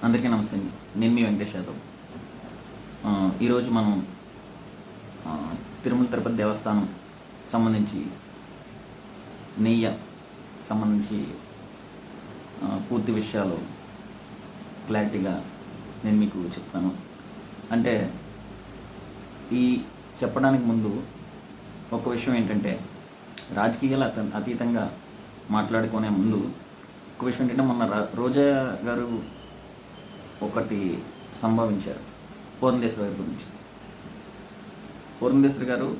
అందరికీ నమస్తే అండి. నేను మీ వెంకటేష్ యాదవ్. ఈరోజు మనం తిరుమల తిరుపతి దేవస్థానం సంబంధించి నెయ్య సంబంధించి పూర్తి విషయాలు క్లారిటీగా నేను మీకు చెప్తాను. అంటే ఈ చెప్పడానికి ముందు ఒక విషయం ఏంటంటే, రాజకీయాల అతీతంగా మాట్లాడుకునే ముందు ఒక విషయం ఏంటంటే, మొన్న రోజా గారు ఒకటి సంభవించారు పూర్ణదేశ్వరి గారి గురించి. పూర్ణదేశ్వరి గారు,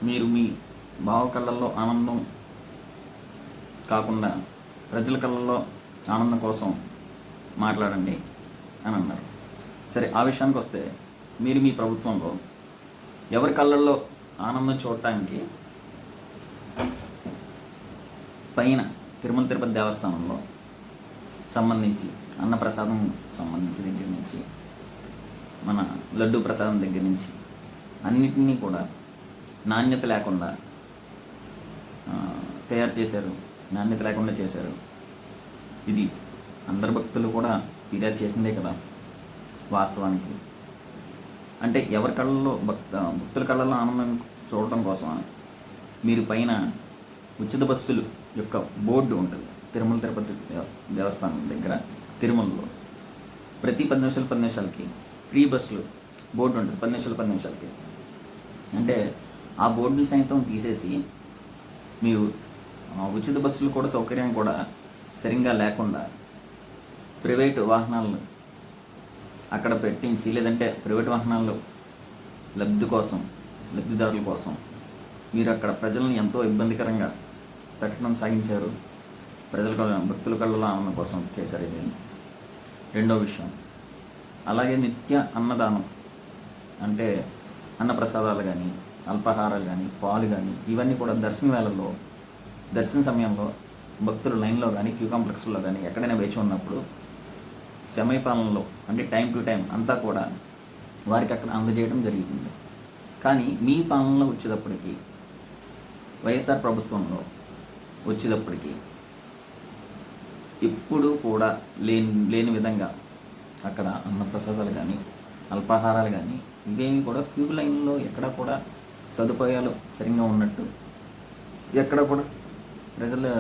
మీరు మీ భావ కళ్ళల్లో ఆనందం కాకుండా ప్రజల కళ్ళల్లో ఆనందం కోసం మాట్లాడండి అని అన్నారు. సరే, ఆ విషయానికి వస్తే, మీరు మీ ప్రభుత్వంలో ఎవరి కళ్ళల్లో ఆనందం చూడటానికి పైన తిరుమల తిరుపతి దేవస్థానంలో సంబంధించి అన్నప్రసాదం సంబంధించి దగ్గర నుంచి మన లడ్డూ ప్రసాదం దగ్గర నుంచి అన్నిటినీ కూడా నాణ్యత లేకుండా తయారు చేశారు, నాణ్యత లేకుండా చేశారు. ఇది అందరు భక్తులు కూడా ఫిర్యాదు చేసిందే కదా వాస్తవానికి. అంటే ఎవరి కళ్ళల్లో భక్తుల కళ్ళల్లో ఆనందం చూడటం కోసం మీరు పైన ఉచిత బస్సులు యొక్క బోర్డు ఉంటుంది తిరుమల తిరుపతి దేవస్థానం దగ్గర. తిరుమలలో ప్రతి 10 నిమిషాలకి ఫ్రీ బస్సులు బోర్డు ఉంటుంది. 10 నిమిషాలకి అంటే ఆ బోర్డుని సైతం తీసేసి మీరు ఉచిత బస్సులు కూడా సౌకర్యం కూడా సరిగ్గా లేకుండా ప్రైవేటు వాహనాలు అక్కడ పెట్టించి, లేదంటే ప్రైవేట్ వాహనాలు లబ్ధిదారుల కోసం మీరు అక్కడ ప్రజలను ఎంతో ఇబ్బందికరంగా పెట్టడం సాగించారు. భక్తుల కళ్ళలో ఆనందం కోసం చేశారు. ఇది రెండో విషయం. అలాగే నిత్య అన్నదానం అంటే అన్నప్రసాదాలు కానీ, అల్పాహారాలు కానీ, పాలు కానీ, ఇవన్నీ కూడా దర్శన సమయంలో భక్తులు లైన్లో కానీ, క్యూ కాంప్లెక్స్లో కానీ ఎక్కడైనా వేచి ఉన్నప్పుడు సమయపాలనలో అంటే టైం టు టైం అంతా కూడా వారికి అక్కడ అందజేయడం జరుగుతుంది. కానీ మీ పాలనలో వచ్చేటప్పటికి, వైఎస్ఆర్ ప్రభుత్వంలో వచ్చేటప్పటికి ఎప్పుడూ కూడా లేని విధంగా అక్కడ అన్నప్రసాదాలు కానీ, అల్పాహారాలు కానీ, ఇవేమి కూడా క్యూ లైన్లో ఎక్కడ కూడా సదుపాయాలు సరిగ్గా ఉన్నట్టు ఎక్కడ కూడా ప్రజలు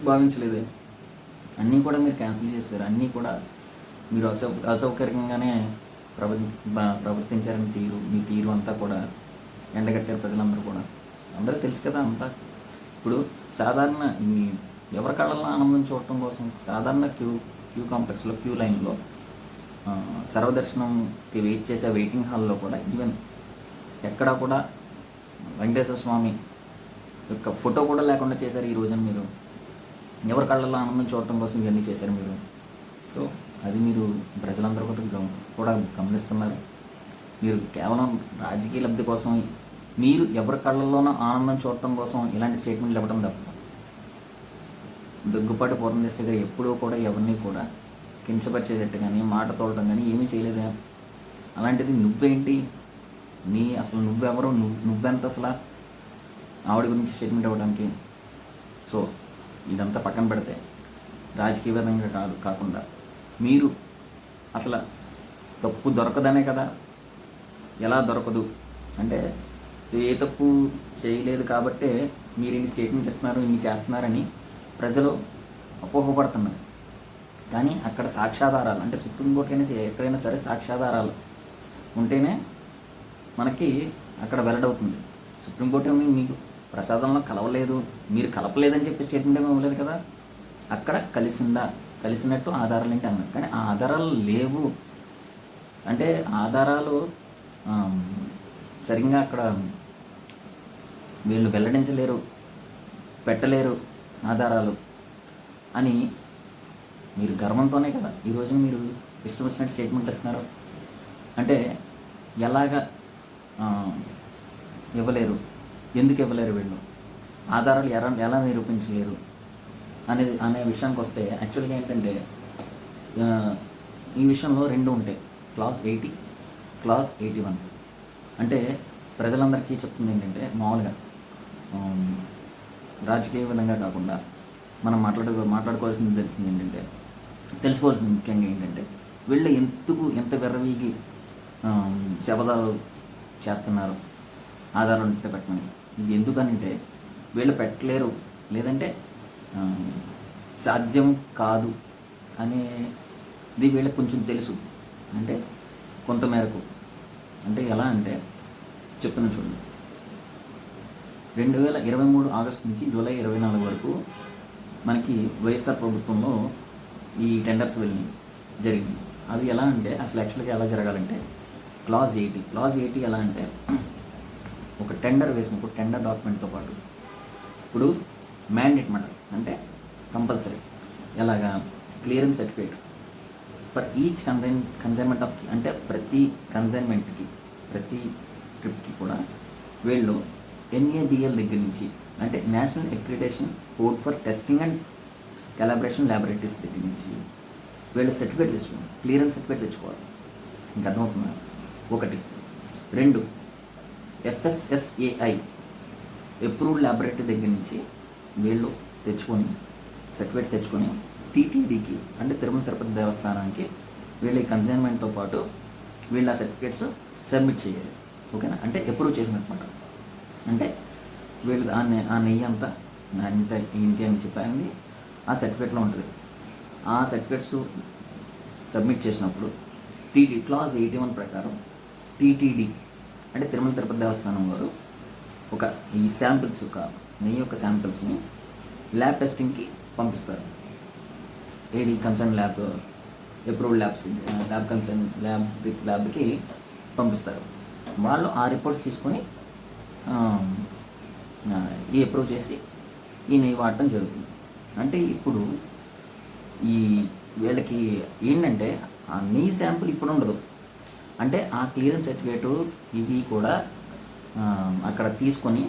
భావించలేదు. అన్నీ కూడా మీరు క్యాన్సిల్ చేశారు. అన్నీ కూడా మీరు అసౌకర్యంగానే ప్రవర్తించారని మీ తీరు అంతా కూడా ఎండగట్టారు ప్రజలందరూ కూడా. అందరూ తెలుసు కదా అంతా. ఇప్పుడు సాధారణ ఎవరి కళ్ళల్లో ఆనందం చూడటం కోసం సాధారణ క్యూ కాంప్లెక్స్లో, క్యూ లైన్లో, సర్వదర్శనంకి వెయిట్ చేసే వెయిటింగ్ హాల్లో కూడా ఈవెన్ ఎక్కడా కూడా వెంకటేశ్వర స్వామి యొక్క ఫోటో కూడా లేకుండా చేశారు ఈ రోజున. మీరు ఎవరి కళ్ళల్లో ఆనందం చూడటం కోసం ఇవన్నీ చేశారు మీరు. సో అది మీరు ప్రజలందరూ కూడా గమనిస్తున్నారు. మీరు కేవలం రాజకీయ లబ్ధి కోసం, మీరు ఎవరి కళ్ళల్లోనూ ఆనందం చూడటం కోసం ఇలాంటి స్టేట్మెంట్లు ఇవ్వడం తప్ప, దగ్గుపాటి పూర్ణదేశ్వరి గారు ఎప్పుడూ కూడా ఎవరిని కూడా కించపరిచేటట్టు కానీ, మాట తోడటం కానీ ఏమీ చేయలేదా? అలాంటిది నువ్వేంటి, అసలు నువ్వెవరు, నువ్వెంత అసలు ఆవిడ గురించి స్టేట్మెంట్ ఇవ్వడానికి? సో ఇదంతా పక్కన పెడితే, రాజకీయ విధంగా కాకుండా మీరు అసలు తప్పు దొరకదనే కదా. ఎలా దొరకదు అంటే, ఏ తప్పు చేయలేదు కాబట్టే మీరు ఇన్ని స్టేట్మెంట్ ఇస్తున్నారు, ఇన్ని చేస్తున్నారని ప్రజలు అపోహపడుతున్నారు. కానీ అక్కడ సాక్ష్యాధారాలు, అంటే సుప్రీంకోర్టుకైనా ఎక్కడైనా సరే సాక్ష్యాధారాలు ఉంటేనే మనకి అక్కడ వెల్లడవుతుంది. సుప్రీంకోర్టు ఏమి మీకు ప్రసాదంలో కలవలేదు, మీరు కలపలేదని చెప్పి స్టేట్మెంట్ ఏమి ఇవ్వలేదు కదా. అక్కడ కలిసినట్టు ఆధారాలు ఏంటి అన్నారు. కానీ ఆ ఆధారాలు లేవు అంటే, ఆధారాలు సరిగ్గా అక్కడ వీళ్ళు వెల్లడించలేరు, పెట్టలేరు ఆధారాలు అని మీరు గర్వంతోనే కదా ఈ రోజున మీరు ఇష్టం వచ్చినట్టు స్టేట్మెంట్ ఇస్తున్నారు. అంటే ఎలాగా ఇవ్వలేరు, ఎందుకు ఇవ్వలేరు, వీళ్ళు ఆధారాలు ఎలా నిరూపించలేరు అనే విషయానికి వస్తే, యాక్చువల్గా ఏంటంటే ఈ విషయంలో 2 ఉంటాయి. Class 80, class 81. అంటే ప్రజలందరికీ చెప్తుంది ఏంటంటే, మామూలుగా రాజకీయ విధంగా కాకుండా మనం మాట్లాడుకోవాల్సింది తెలిసింది ఏంటంటే, తెలుసుకోవాల్సింది ముఖ్యంగా ఏంటంటే వీళ్ళు ఎంత విర్రవీగి శబదాలు చేస్తున్నారు ఆధారం ఉంటే పెట్టమని. ఇది ఎందుకనంటే వీళ్ళు పెట్టలేరు, లేదంటే సాధ్యం కాదు అనేది వీళ్ళకి కొంచెం తెలుసు. అంటే కొంతమేరకు, అంటే ఎలా అంటే చెప్తున్నా చూడండి. 2023 ఆగస్టు నుంచి జూలై 24 వరకు మనకి వైఎస్ఆర్ ప్రభుత్వంలో ఈ టెండర్స్ జరిగినాయి. అవి ఎలా అంటే అసలు యాక్చువల్గా ఎలా జరగాలంటే క్లాజ్ 80 ఎలా అంటే ఒక టెండర్ వేసినప్పుడు టెండర్ డాక్యుమెంట్తో పాటు ఇప్పుడు మ్యాండేట్ మాట అంటే కంపల్సరీ ఎలాగా clearance certificate for each consignment of, అంటే ప్రతి కన్సైన్మెంట్కి ప్రతి ట్రిప్కి కూడా వీళ్ళు NABL దగ్గర నుంచి, అంటే national accreditation board for testing and calibration laboratories దగ్గర నుంచి వీళ్ళు సర్టిఫికేట్ తెచ్చుకోవాలి, క్లియరెన్స్ సర్టిఫికేట్ తెచ్చుకోవాలి. ఇంకా అర్థమవుతుందా? 1. 2, FSSAI అప్రూవ్డ్ ల్యాబొరేటరీ దగ్గర నుంచి వీళ్ళు తెచ్చుకొని సర్టిఫికేట్స్ తెచ్చుకొని TTDకి, అంటే తిరుమల తిరుపతి దేవస్థానానికి వీళ్ళ కన్సైన్మెంట్తో పాటు వీళ్ళ సర్టిఫికేట్స్ సబ్మిట్ చేయాలి. ఓకేనా? అంటే అప్రూవ్ చేసినట్టు. అంటే వీళ్ళు ఆ నెయ్యి అంతా ఇంత ఏంటి అని చెప్పారండి ఆ సర్టిఫికేట్లో ఉంటుంది. ఆ సర్టిఫికేట్స్ సబ్మిట్ చేసినప్పుడు క్లాజ్ 81 ప్రకారం TTD, అంటే తిరుమల తిరుపతి దేవస్థానం వారు ఈ శాంపిల్స్ నెయ్యి యొక్క శాంపిల్స్ని ల్యాబ్ టెస్టింగ్కి పంపిస్తారు. కన్సర్న్ ల్యాబ్ అప్రూవ్డ్ ల్యాబ్కి పంపిస్తారు. వాళ్ళు ఆ రిపోర్ట్స్ తీసుకొని అప్రూవ్ చేసి ఈ నెయ్యి వాడటం జరుగుతుంది. అంటే ఇప్పుడు వీళ్ళకి ఏంటంటే ఆ నెయ్యి శాంపుల్ ఇప్పుడు ఉండదు. అంటే ఆ క్లియరెన్స్ సర్టిఫికేటు ఇవి కూడా అక్కడ తీసుకొని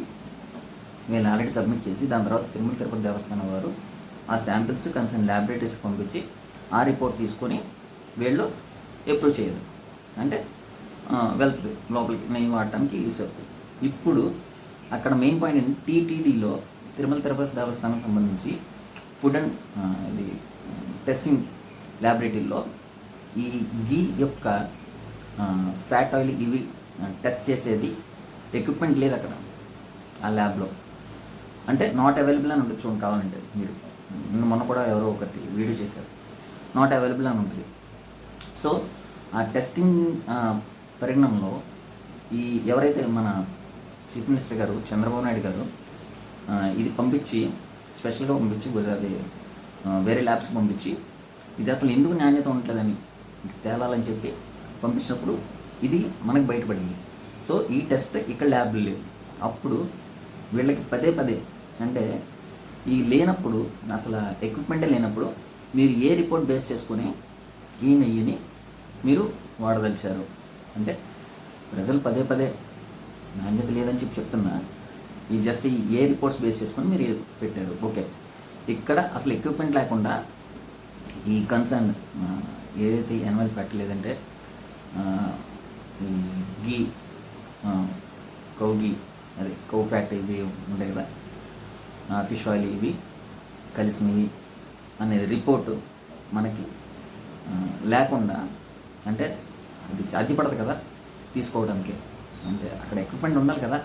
వీళ్ళు ఆల్రెడీ సబ్మిట్ చేసి దాని తర్వాత తిరుమల తిరుపతి దేవస్థానం వారు ఆ శాంపిల్స్ కన్సర్న్ ల్యాబొరేటరీస్కి పంపించి ఆ రిపోర్ట్ తీసుకొని వీళ్ళు అప్రూవ్ చేయదు. అంటే వెళ్తుంది లోపలికి నెయ్యి వాడటానికి యూస్ అవుతుంది. ఇప్పుడు అక్కడ మెయిన్ పాయింట్ ఏంటి, TTDలో తిరుమల తిరుపతి దేవస్థానం సంబంధించి ఫుడ్ అండ్ ఇది టెస్టింగ్ ల్యాబొరేటరీలో ఈ గీ యొక్క ఫ్యాట్ ఆయిల్ ఇవి టెస్ట్ చేసేది ఎక్విప్మెంట్ లేదు అక్కడ ఆ ల్యాబ్లో. అంటే నాట్ అవైలబుల్ అని ఉంటుంది చూడండి, కావాలంటే మీరు మొన్న కూడా ఎవరో ఒకటి వీడియో చేశారు, నాట్ అవైలబుల్ అని ఉంటుంది. సో ఆ టెస్టింగ్ పరిగణంలో ఎవరైతే మన చీఫ్ మినిస్టర్ గారు చంద్రబాబు నాయుడు గారు ఇది పంపించి స్పెషల్గా పంపించి అది వేరే ల్యాబ్స్కి పంపించి ఇది అసలు ఎందుకు నాణ్యత ఉండలేదని తేలాలని చెప్పి పంపించినప్పుడు ఇది మనకు బయటపడింది. సో ఈ టెస్ట్ ఇక్కడ ల్యాబ్లు లేవు. అప్పుడు వీళ్ళకి పదే అంటే ఈ లేనప్పుడు, అసలు ఎక్విప్మెంటే లేనప్పుడు మీరు ఏ రిపోర్ట్ బేస్ చేసుకొని ఈ నెయ్యిని మీరు వాడదలిచారు అంటే ప్రజలు పదే నాణ్యత లేదని చెప్తున్నా. ఈ జస్ట్ ఏ రిపోర్ట్స్ బేస్ చేసుకొని మీరు పెట్టారు. ఓకే, ఇక్కడ అసలు ఎక్విప్మెంట్ లేకుండా ఈ కన్సర్న్ ఏదైతే యానిమల్ పెట్టలేదంటే ఈ గీ కౌ గీ అదే కౌ ఫ్యాట్ ఇవి ఉంటాయి కదా, ఫిష్ ఆయిల్ ఇవి కలిసినవి అనేది రిపోర్టు మనకి లేకుండా, అంటే అది సాధ్యపడదు కదా తీసుకోవడానికి. అంటే అక్కడ ఎక్విప్మెంట్ ఉండాలి కదా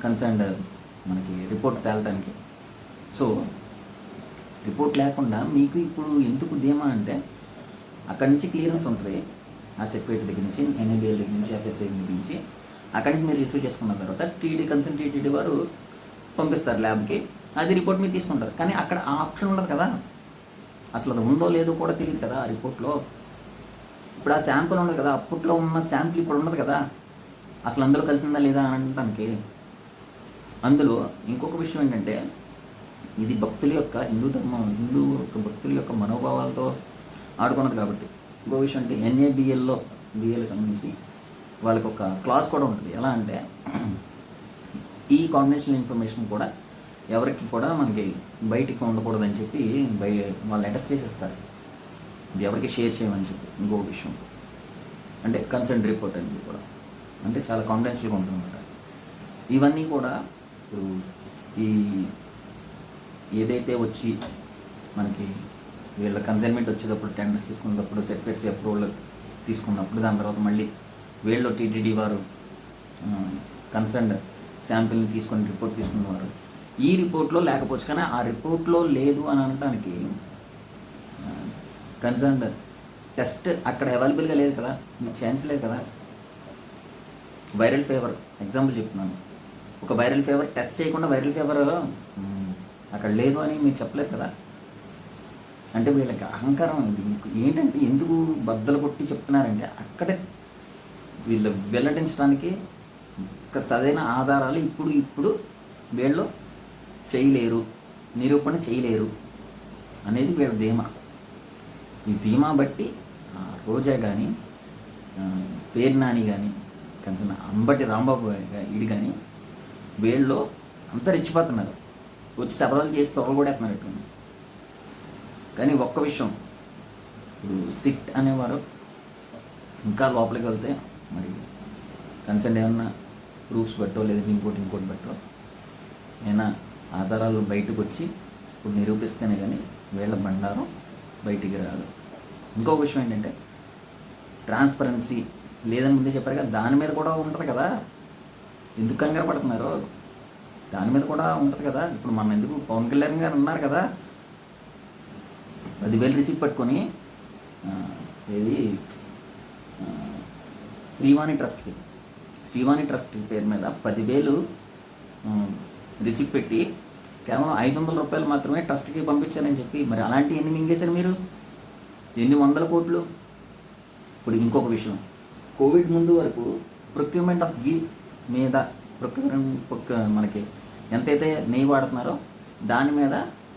కన్సర్న్డ్ మనకి రిపోర్ట్ తేలడానికి. సో రిపోర్ట్ లేకుండా మీకు ఇప్పుడు ఎందుకు ధీమా అంటే అక్కడి నుంచి క్లియరెన్స్ ఉంటుంది ఆ సర్టిఫికేట్ దగ్గర నుంచి, NABL దగ్గర నుంచి, FSSAI దగ్గర నుంచి. అక్కడి నుంచి మీరు రిసీవ్ చేసుకున్న తర్వాత TTD వారు పంపిస్తారు ల్యాబ్కి, అది రిపోర్ట్ మీరు తీసుకుంటారు. కానీ అక్కడ ఆ ఆప్షన్ ఉండదు కదా, అసలు అది ఉందో లేదో కూడా తెలియదు కదా ఆ రిపోర్ట్లో. ఇప్పుడు ఆ శాంపుల్ ఉండదు కదా, అప్పట్లో ఉన్న శాంపుల్ ఇప్పుడు ఉండదు కదా, అసలు అందులో కలిసిందా లేదా అని అనడానికి. అందులో ఇంకొక విషయం ఏంటంటే ఇది భక్తుల యొక్క హిందూ యొక్క భక్తుల యొక్క మనోభావాలతో ఆడుకున్నది కాబట్టి. ఇంకో విషయం అంటే NABLలో సంబంధించి వాళ్ళకి ఒక క్లాస్ కూడా ఉంటుంది. ఎలా అంటే ఈ కాన్ఫిడెన్షియల్ ఇన్ఫర్మేషన్ కూడా ఎవరికి కూడా మనకి బయటికి ఉండకూడదని చెప్పి వాళ్ళు లెటర్స్ చేసేస్తారు, ఇది ఎవరికి షేర్ చేయమని చెప్పి. ఇంకో విషయం అంటే కన్సర్న్ రిపోర్ట్ అనేది కూడా అంటే చాలా కాన్ఫిడెన్షియల్గా ఉంటుందన్నమాట. ఇవన్నీ కూడా ఇప్పుడు ఈ ఏదైతే వచ్చి మనకి వీళ్ళ కన్సైన్మెంట్ వచ్చేటప్పుడు, టెండర్స్ తీసుకున్నప్పుడు, సర్టిఫికేట్స్ అప్రూవల్ తీసుకున్నప్పుడు, దాని తర్వాత మళ్ళీ వీళ్ళు టీటీడీ వారు కన్సర్న్ శాంపిల్ని తీసుకొని రిపోర్ట్ తీసుకున్నవారు ఈ రిపోర్ట్లో లేకపోవచ్చు. కానీ ఆ రిపోర్ట్లో లేదు అని అనడానికి కన్సర్న్ టెస్ట్ అక్కడ అవైలబుల్గా లేదు కదా, మీకు ఛాన్స్ లేదు కదా. వైరల్ ఫీవర్ ఎగ్జాంపుల్ చెప్తున్నాను. ఒక వైరల్ ఫీవర్ టెస్ట్ చేయకుండా వైరల్ ఫీవర్ అక్కడ లేదు అని మీరు చెప్పలేరు కదా. అంటే వీళ్ళకి అహంకారం ఇది ఏంటంటే, ఎందుకు బద్దలు కొట్టి చెప్తున్నారంటే అక్కడే వీళ్ళు వెల్లడించడానికి సరైన ఆధారాలు ఇప్పుడు వీళ్ళు చేయలేరు, నిరూపణ చేయలేరు అనేది వీళ్ళ ధీమా. ఈ ధీమా బట్టి రోజా కానీ, పేరు నాని కానీ, కొంచెం అంబటి రాంబాబు ఇడి కానీ వీళ్ళు అంతా రెచ్చిపోతున్నారు, వచ్చి సభలు చేసి తొలగొడేస్తున్నారు ఇటు. కానీ ఒక్క విషయం, ఇప్పుడు సిట్ అనేవారు ఇంకా లోపలికి వెళ్తే మరి కన్సర్న్ ఏమన్నా ప్రూఫ్స్ బట్టో లేదంటే ఇంకోటి బట్టో ఏమైనా ఆధారాలు బయటకు వచ్చి ఇప్పుడు నిరూపిస్తేనే కానీ వీళ్ళ బండారం బయటికి రాదు. ఇంకొక విషయం ఏంటంటే, ట్రాన్స్పరెన్సీ లేదని ముందే చెప్పారు కదా, దాని మీద కూడా ఉంటుంది కదా. ఎందుకు కంగారు పడుతున్నారు? దాని మీద కూడా ఉంటుంది కదా. ఇప్పుడు మనం ఎందుకు పవన్ కళ్యాణ్ గారు ఉన్నారు కదా, 10,000 రిసీప్ట్ పట్టుకొని ఏది శ్రీవాణి ట్రస్ట్ పేరు మీద 10,000 రిసీప్ట్ పెట్టి కేవలం 500 రూపాయలు మాత్రమే ట్రస్ట్కి పంపించారని చెప్పి, మరి అలాంటి ఎన్ని మింగేశారు మీరు? ఎన్ని వందల కోట్లు. ఇప్పుడు ఇంకొక విషయం, కోవిడ్ ముందు వరకు ప్రొక్యూర్మెంట్ ఆఫ్ ఘీ మీద మనకి ఎంతైతే నెయ్యి వాడుతున్నారో దాని మీద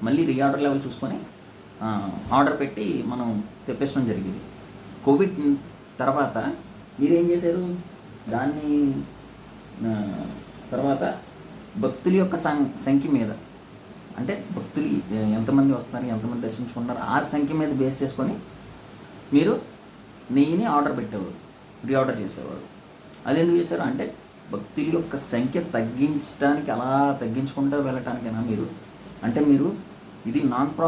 మళ్ళీ రీఆర్డర్ లెవెల్ చూసుకొని ఆర్డర్ పెట్టి మనం తెప్పించడం జరిగింది. కోవిడ్ తర్వాత మీరేం చేశారు? దాన్ని తర్వాత భక్తుల యొక్క సంఖ్య మీద, అంటే భక్తులు ఎంతమంది వస్తున్నారు, ఎంతమంది దర్శించుకుంటున్నారు, ఆ సంఖ్య మీద బేస్ చేసుకొని మీరు నెయ్యిని ఆర్డర్ పెట్టేవారు, రీఆర్డర్ చేసేవారు. అది ఎందుకు చేశారు అంటే భక్తుల యొక్క సంఖ్య తగ్గించడానికి, అలా తగ్గించుకుంటూ వెళ్ళటానికైనా మీరు, అంటే మీరు ఇది నాన్ ప్రాఫిట్